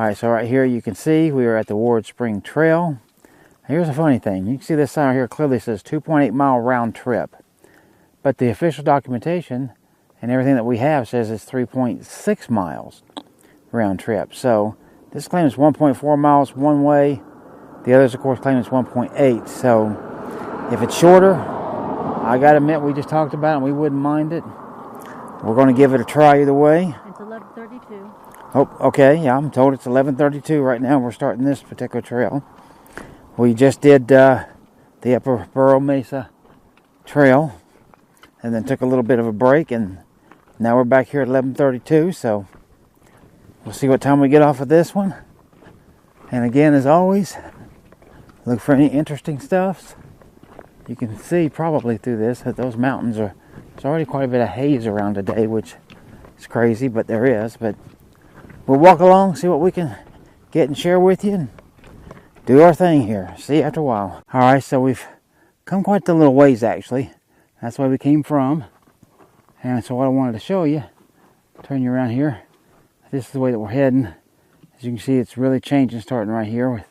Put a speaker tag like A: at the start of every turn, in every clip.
A: Alright, so right here you can see we are at the Ward Spring Trail. Here's a funny thing. You can see this sign right here clearly says 2.8 mile round trip. But the official documentation and everything that we have says it's 3.6 miles round trip. So this claim is 1.4 miles one way. The others, of course, claim it's 1.8. So if it's shorter, I gotta admit we just talked about it and we wouldn't mind it. We're going to give it a try either way.
B: It's 11:32.
A: Oh, okay. Yeah, I'm told it's 11:32 right now. We're starting this particular trail. We just did the Upper Burro Mesa Trail and then took a little bit of a break, and now we're back here at 11:32. So we'll see what time we get off of this one. And again, as always, look for any interesting stuffs. You can see probably through this that those mountains are, there's already quite a bit of haze around today, which is crazy, but there is. But we'll walk along, see what we can get and share with you, and do our thing here. See you after a while. Alright, so we've come quite a little ways actually. That's where we came from. And so what I wanted to show you, turn you around here. This is the way that we're heading. As you can see, it's really changing starting right here with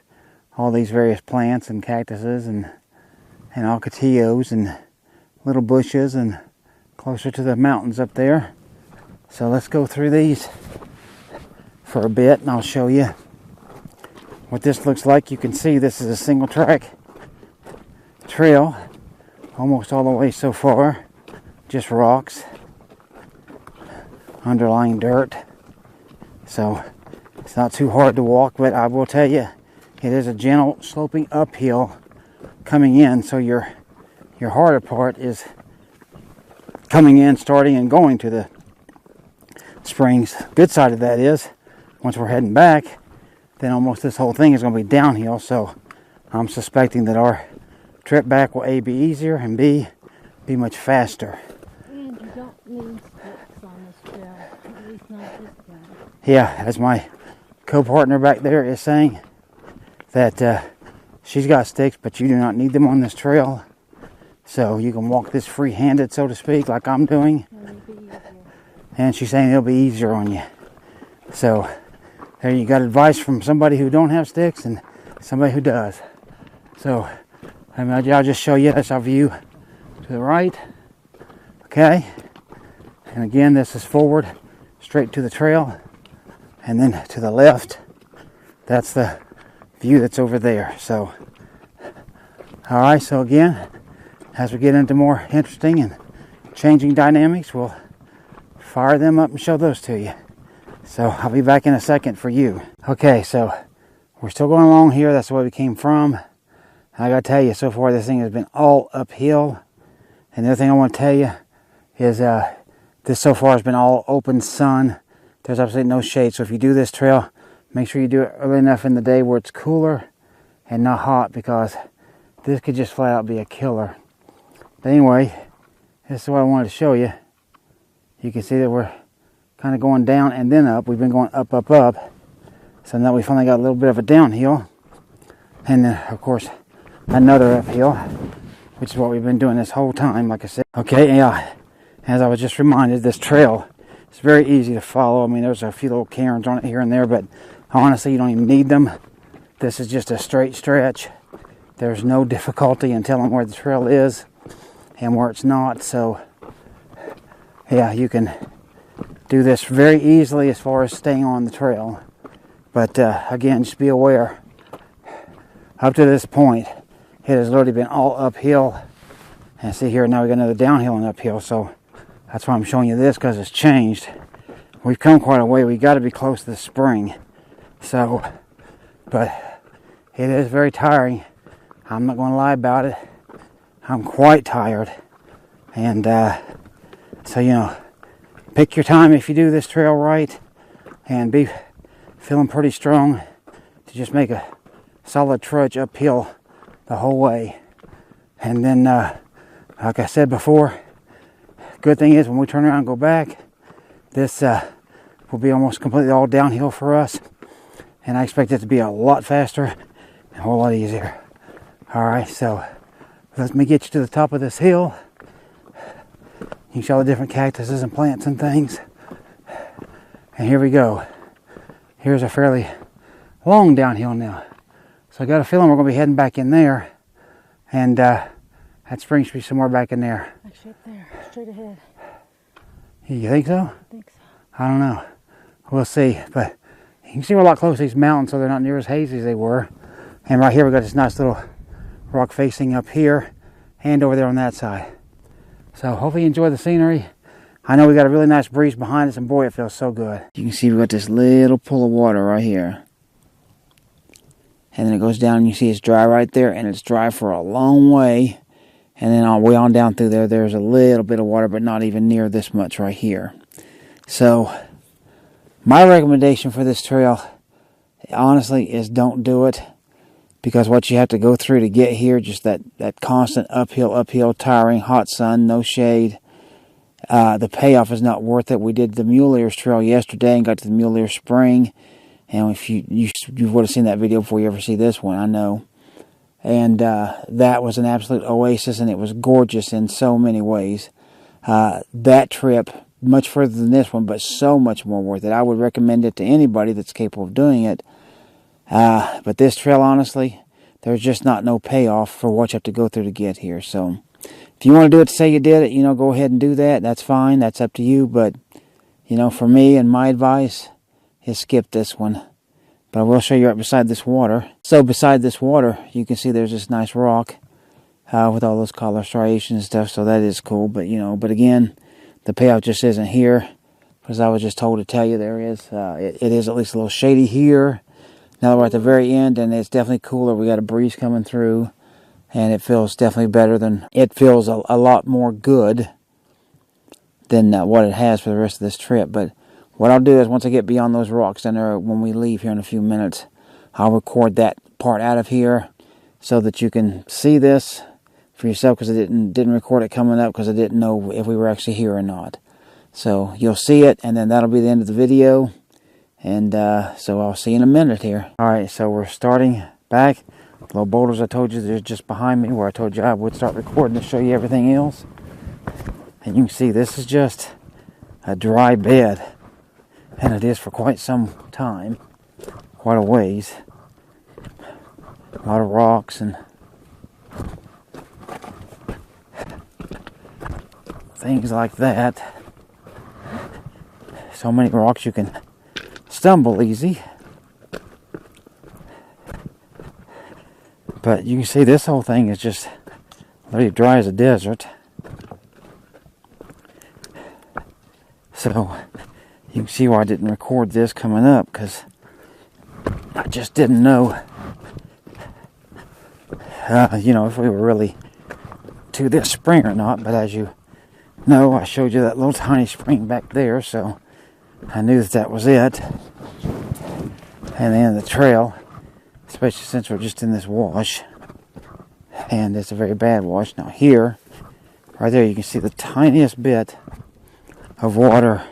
A: all these various plants and cactuses and ocotillos and little bushes and closer to the mountains up there. So let's go through these for a bit and I'll show you what this looks like. You can see this is a single track trail almost all the way so far. Just rocks, underlying dirt. So it's not too hard to walk, but I will tell you, it is a gentle sloping uphill coming in, so your harder part is coming in, starting and going to the springs. Good side of that is, once we're heading back, then almost this whole thing is going to be downhill, so I'm suspecting that our trip back will A, be easier, and B, be much faster.
B: And you don't need sticks on this trail, at least not this guy.
A: Yeah, as my co-partner back there is saying, that she's got sticks, but you do not need them on this trail. So you can walk this free-handed, so to speak, like I'm doing. And she's saying it'll be easier on you. So there you got advice from somebody who don't have sticks and somebody who does. So I'll just show you, that's our view to the right. Okay. And again, this is forward, straight to the trail. And then to the left, that's the view that's over there. So alright, so again, as we get into more interesting and changing dynamics, we'll fire them up and show those to you. So I'll be back in a second for you. Okay, so we're still going along here. That's where we came from. And I gotta tell you, so far this thing has been all uphill. And the other thing I want to tell you is this so far has been all open sun. There's absolutely no shade. So if you do this trail, make sure you do it early enough in the day where it's cooler and not hot, because this could just flat out be a killer. But anyway, this is what I wanted to show you. You can see that we're kind of going down and then up. We've been going up, up, up. So now we finally got a little bit of a downhill. And then, of course, another uphill, which is what we've been doing this whole time, like I said. Okay, yeah, as I was just reminded, this trail is very easy to follow. I mean, there's a few little cairns on it here and there, but honestly, you don't even need them. This is just a straight stretch. There's no difficulty in telling where the trail is and where it's not. So, yeah, you can do this very easily as far as staying on the trail. But again, just be aware, up to this point, it has literally been all uphill. And see here, now we got another downhill and uphill. So that's why I'm showing you this, because it's changed. We've come quite a way. We got to be close to the spring. So, but it is very tiring. I'm not going to lie about it. I'm quite tired. And so, you know, pick your time if you do this trail right, and be feeling pretty strong to just make a solid trudge uphill the whole way. And then, like I said before, good thing is when we turn around and go back, this will be almost completely all downhill for us. And I expect it to be a lot faster and a whole lot easier. Alright, so let me get you to the top of this hill. You can see all the different cactuses and plants and things. And here we go. Here's a fairly long downhill now. So I got a feeling we're going to be heading back in there. And that spring should be somewhere back in there.
B: Actually, up there, straight ahead.
A: You think so?
B: I think so.
A: I don't know. We'll see. But you can see we're a lot closer to these mountains, so they're not near as hazy as they were. And right here we got this nice little rock facing up here and over there on that side. So hopefully you enjoy the scenery. I know we got a really nice breeze behind us, and boy, it feels so good. You can see we got this little pool of water right here. And then it goes down and you see it's dry right there, and it's dry for a long way. And then way on down through there, there's a little bit of water, but not even near this much right here. So, my recommendation for this trail, honestly, is don't do it. Because what you have to go through to get here, just that constant uphill, tiring, hot sun, no shade. The payoff is not worth it. We did the Mule Ears Trail yesterday and got to the Mule Ear Spring. And if you would have seen that video before you ever see this one, I know. And that was an absolute oasis, and it was gorgeous in so many ways. That trip, much further than this one, but so much more worth it. I would recommend it to anybody that's capable of doing it. But this trail, honestly, there's just no payoff for what you have to go through to get here. So if you want to do it to say you did it, go ahead and do that. That's fine. That's up to you. But, for me and my advice is skip this one. But I will show you right beside this water. So beside this water, you can see there's this nice rock with all those color striations and stuff. So that is cool. But, but again, the payoff just isn't here. As I was just told to tell you, there is. It is at least a little shady here. Now we're at the very end, and it's definitely cooler. We got a breeze coming through, and it feels definitely better than, it feels a lot more good than what it has for the rest of this trip. But what I'll do is, once I get beyond those rocks down there, when we leave here in a few minutes, I'll record that part out of here so that you can see this for yourself, because I didn't record it coming up because I didn't know if we were actually here or not. So you'll see it, and then that'll be the end of the video. And so I'll see you in a minute here. Alright, so we're starting back. The little boulders I told you, they're just behind me, where I told you I would start recording to show you everything else. And you can see this is just a dry bed. And it is for quite some time. Quite a ways. A lot of rocks and things like that. So many rocks you can stumble easy. But you can see this whole thing is just literally dry as a desert. So you can see why I didn't record this coming up, because I just didn't know if we were really to this spring or not. But as you know, I showed you that little tiny spring back there, so I knew that was it. And then the trail, especially since we're just in this wash, and it's a very bad wash. Now here, right there, you can see the tiniest bit of water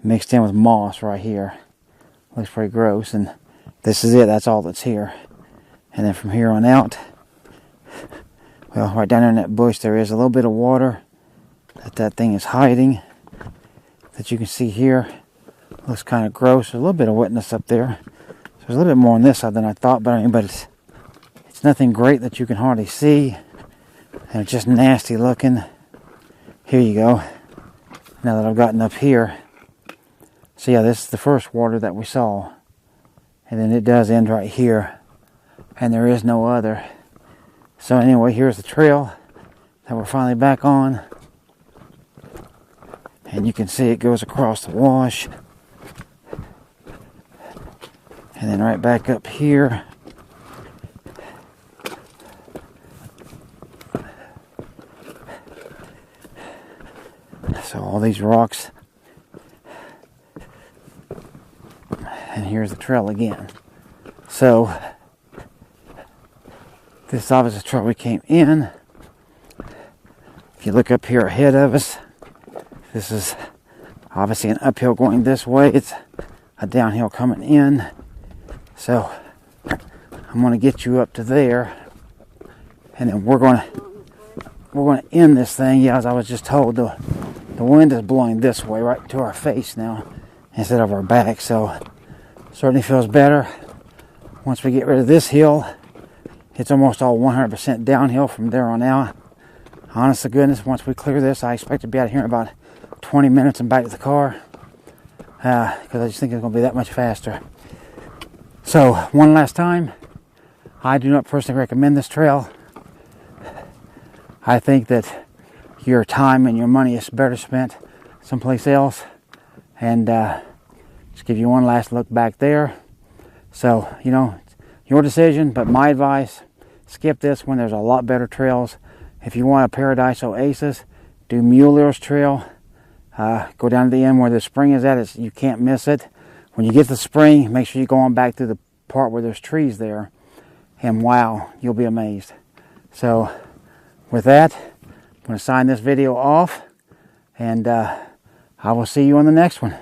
A: mixed in with moss right here. Looks pretty gross, and this is it. That's all that's here. And then from here on out, well, right down there in that bush, there is a little bit of water that thing is hiding, that you can see here. Looks kind of gross. There's a little bit of wetness up there. So there's a little bit more on this side than I thought, but it's nothing great that you can hardly see, and it's just nasty looking. Here you go. Now that I've gotten up here, so yeah, this is the first water that we saw, and then it does end right here, and there is no other. So anyway, here's the trail that we're finally back on, and you can see it goes across the wash. And then right back up here. So all these rocks. And here's the trail again. So this is obviously the trail we came in. If you look up here ahead of us, this is obviously an uphill going this way. It's a downhill coming in. So I'm going to get you up to there, and then we're going to end this thing. Yeah, as I was just told, the wind is blowing this way, right to our face now, instead of our back. So certainly feels better. once we get rid of this hill, it's almost all 100% downhill from there on out. Honest to goodness, once we clear this, I expect to be out of here in about 20 minutes and back to the car, because I just think it's going to be that much faster. So, one last time, I do not personally recommend this trail. I think that your time and your money is better spent someplace else. And just give you one last look back there. So, you know, your decision, but my advice, skip this when there's a lot better trails. If you want a Paradise Oasis, do Mueller's Trail. Go down to the end where the spring is at. You can't miss it. When you get to the spring, make sure you go on back to the part where there's trees there. And wow, you'll be amazed. So, with that, I'm going to sign this video off. And I will see you on the next one.